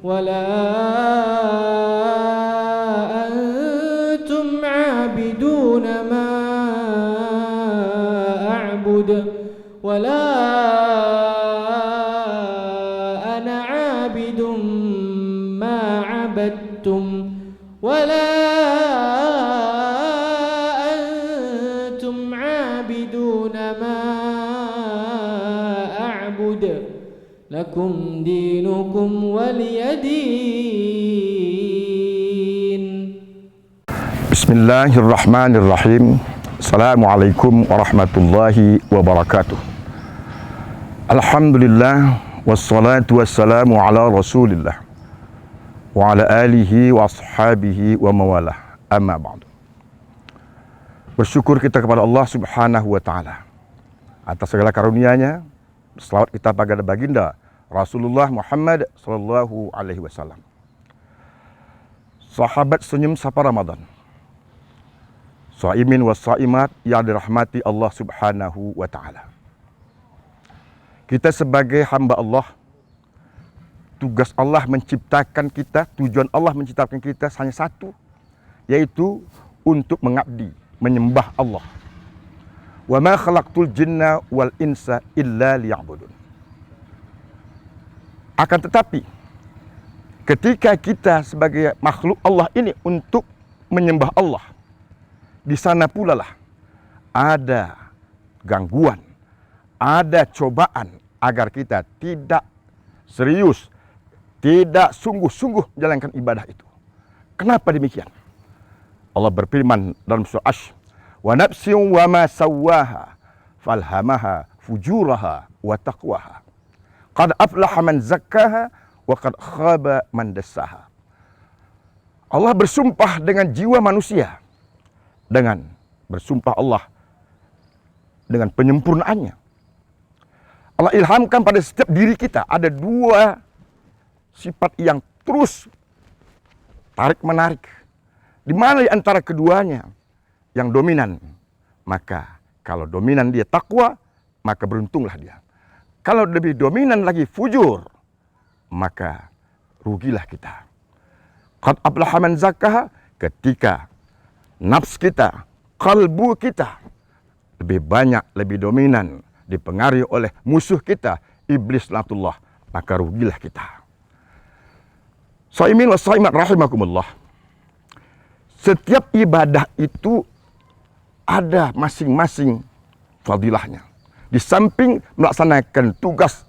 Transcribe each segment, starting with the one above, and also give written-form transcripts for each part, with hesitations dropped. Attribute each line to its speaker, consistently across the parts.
Speaker 1: ولا أنتم عابدون ما أعبد ولا أنا عابد ما عبدتم ولا أنتم عابدون ما أعبد لكم دينكم ولي دين.
Speaker 2: Bismillahirrahmanirrahim. Assalamualaikum warahmatullahi wabarakatuh. Alhamdulillah wassalatu wassalamu ala Rasulillah wa ala alihi wa ashabihi wa mawalah. Amma ba'du. Bersyukur kita kepada Allah Subhanahu wa taala atas segala karunia-Nya. Selawat kita pada baginda Rasulullah Muhammad sallallahu alaihi wasallam. Sahabat senyum sapa Ramadan. Shaimin was shaimat yang dirahmati Allah Subhanahu wa taala. Kita sebagai hamba Allah, tugas Allah menciptakan kita, tujuan Allah menciptakan kita hanya satu, yaitu untuk mengabdi, menyembah Allah. Wa ma khalaqtul jinna wal insa illa liya'budun. Akan tetapi, ketika kita sebagai makhluk Allah ini untuk menyembah Allah, di sana pula lah ada gangguan, ada cobaan agar kita tidak serius, tidak sungguh-sungguh menjalankan ibadah itu. Kenapa demikian? Allah berfirman dalam surah Asy, wa nafsin wa ma sawwaha falhamaha fujuraha wa taqwaha qad aflaha man zakkaha wa qad khaba man dassaha. Allah bersumpah dengan jiwa manusia, dengan bersumpah Allah dengan penyempurnaannya. Allah ilhamkan pada setiap diri kita ada dua sifat yang terus tarik menarik. Di mana di antara keduanya yang dominan? Maka kalau dominan dia takwa, maka beruntunglah dia. Kalau lebih dominan lagi fujur, maka rugilah kita. Qad aflaha man zakkaha, ketika nafs kita, kalbu kita lebih banyak, lebih dominan dipengaruhi oleh musuh kita, iblis laknatullah, maka rugilah kita. Shaimin wa shaimat rahimakumullah. Setiap ibadah itu ada masing-masing fadilahnya. Di samping melaksanakan tugas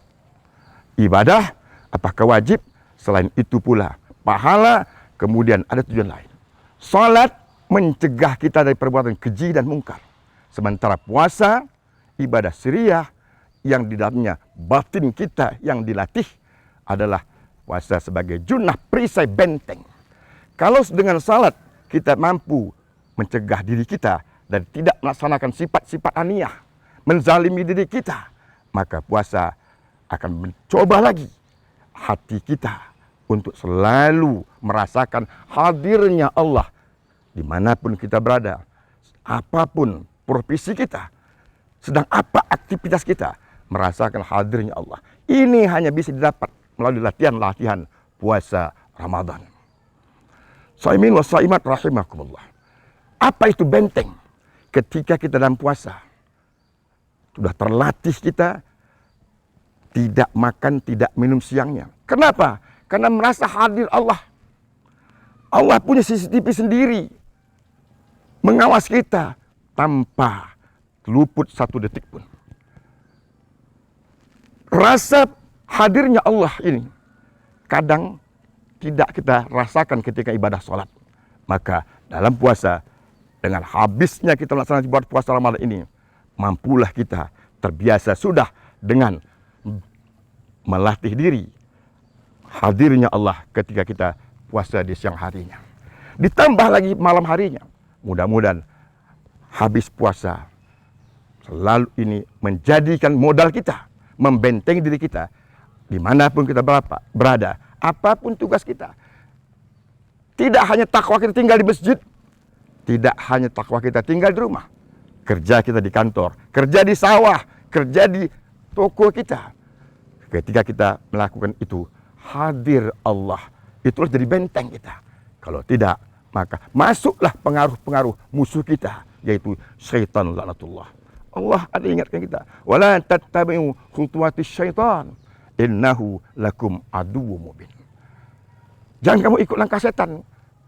Speaker 2: ibadah, apakah wajib? Selain itu pula pahala, kemudian ada tujuan lain. Salat mencegah kita dari perbuatan keji dan mungkar. Sementara puasa, ibadah siriyah yang di dalamnya batin kita yang dilatih adalah puasa sebagai junnah, perisai benteng. Kalau dengan salat kita mampu mencegah diri kita dan tidak melaksanakan sifat-sifat aniyah, menzalimi diri kita, maka puasa akan mencoba lagi hati kita untuk selalu merasakan hadirnya Allah dimanapun kita berada, apapun profesi kita, sedang apa aktivitas kita, merasakan hadirnya Allah. Ini hanya bisa didapat melalui latihan-latihan puasa Ramadan. Shaimin wa shaimat rahimakumullah. Apa itu benteng? Ketika kita dalam puasa, sudah terlatih kita tidak makan, tidak minum siangnya. Kenapa? Karena merasa hadir Allah. Allah punya CCTV sendiri mengawas kita tanpa luput satu detik pun. Rasa hadirnya Allah ini kadang tidak kita rasakan ketika ibadah sholat. Maka dalam puasa, dengan habisnya kita melaksanakan ibadah puasa Ramadan ini, mampulah kita terbiasa sudah dengan melatih diri hadirnya Allah ketika kita puasa di siang harinya. Ditambah lagi malam harinya. Mudah-mudahan habis puasa selalu ini menjadikan modal kita, membentengi diri kita dimanapun kita berada, apapun tugas kita. Tidak hanya takwa kita tinggal di masjid, tidak hanya takwa kita tinggal di rumah, kerja kita di kantor, kerja di sawah, kerja di toko kita. Ketika kita melakukan itu, hadir Allah. Itulah jadi benteng kita. Kalau tidak, maka masuklah pengaruh-pengaruh musuh kita, yaitu syaitan laknatullah. Allah ada ingatkan kita, wala tattabi'u khutuwatis syaitan innahu lakum aduwwum mubin. Jangan kamu ikut langkah setan,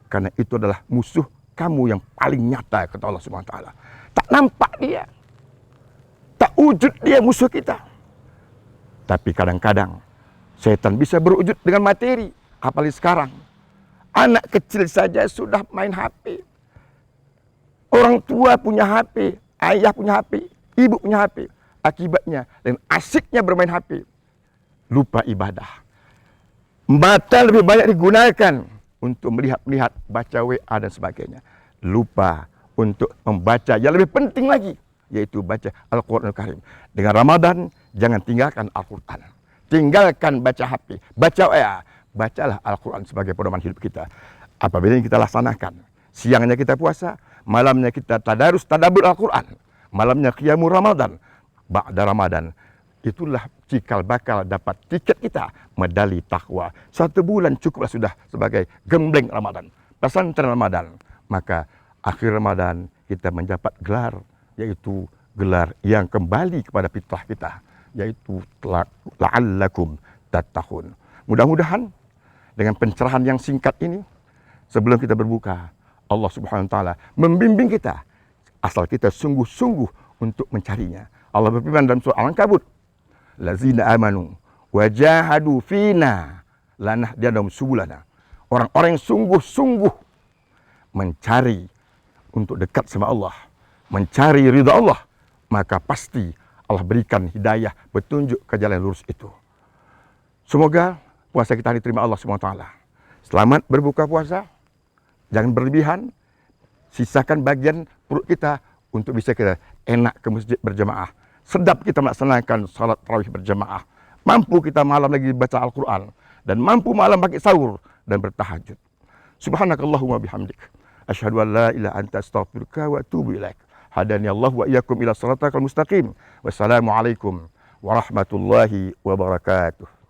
Speaker 2: karena itu adalah musuh kamu yang paling nyata, kata Allah Subhanahu wa taala. Tak nampak dia, tak wujud dia musuh kita. Tapi kadang-kadang setan bisa berwujud dengan materi, apalagi sekarang. Anak kecil saja sudah main HP. Orang tua punya HP, ayah punya HP, ibu punya HP. Akibatnya, dan asiknya bermain HP, lupa ibadah. Mata lebih banyak digunakan untuk melihat-lihat, baca WA dan sebagainya. Lupa untuk membaca yang lebih penting lagi, yaitu baca Al-Quranul Karim. Dengan Ramadan, jangan tinggalkan Al-Quran. Tinggalkan baca HP, baca WA. Bacalah Al-Quran sebagai pedoman hidup kita. Apabila kita laksanakan, siangnya kita puasa, malamnya kita tadarus tadabbur Al-Quran, malamnya qiyamul Ramadan, ba'da Ramadan, itulah cikal bakal dapat tiket kita medali takwa. 1 bulan cukuplah sudah sebagai gembleng Ramadan, pesantren Ramadan. Maka akhir Ramadan kita mendapat gelar, yaitu gelar yang kembali kepada fitrah kita, yaitu la'allakum tattaqun. Mudah-mudahan dengan pencerahan yang singkat ini, sebelum kita berbuka, Allah Subhanahu wa taala membimbing kita, asal kita sungguh-sungguh untuk mencarinya. Allah berfirman dalam surah Al-Ankabut, lazina amanu wajahadu fina lanahdiyannahum subulana. Orang-orang yang sungguh-sungguh mencari untuk dekat sama Allah, mencari ridha Allah, maka pasti Allah berikan hidayah, petunjuk ke jalan lurus itu. Semoga puasa kita diterima Allah SWT. Selamat berbuka puasa. Jangan berlebihan. Sisakan bagian perut kita untuk bisa kita enak ke masjid berjamaah. Sedap kita melaksanakan salat tarawih berjamaah. Mampu kita malam lagi baca Al-Quran. Dan mampu malam pakai sahur dan bertahajud. Subhanakallahumma bihamdik. Asyhadu an la ilaha anta astaghfiruka wa atubu ilaik. Hadani Allah wa iyyakum ila siratal mustaqim. Wassalamualaikum warahmatullahi wabarakatuh.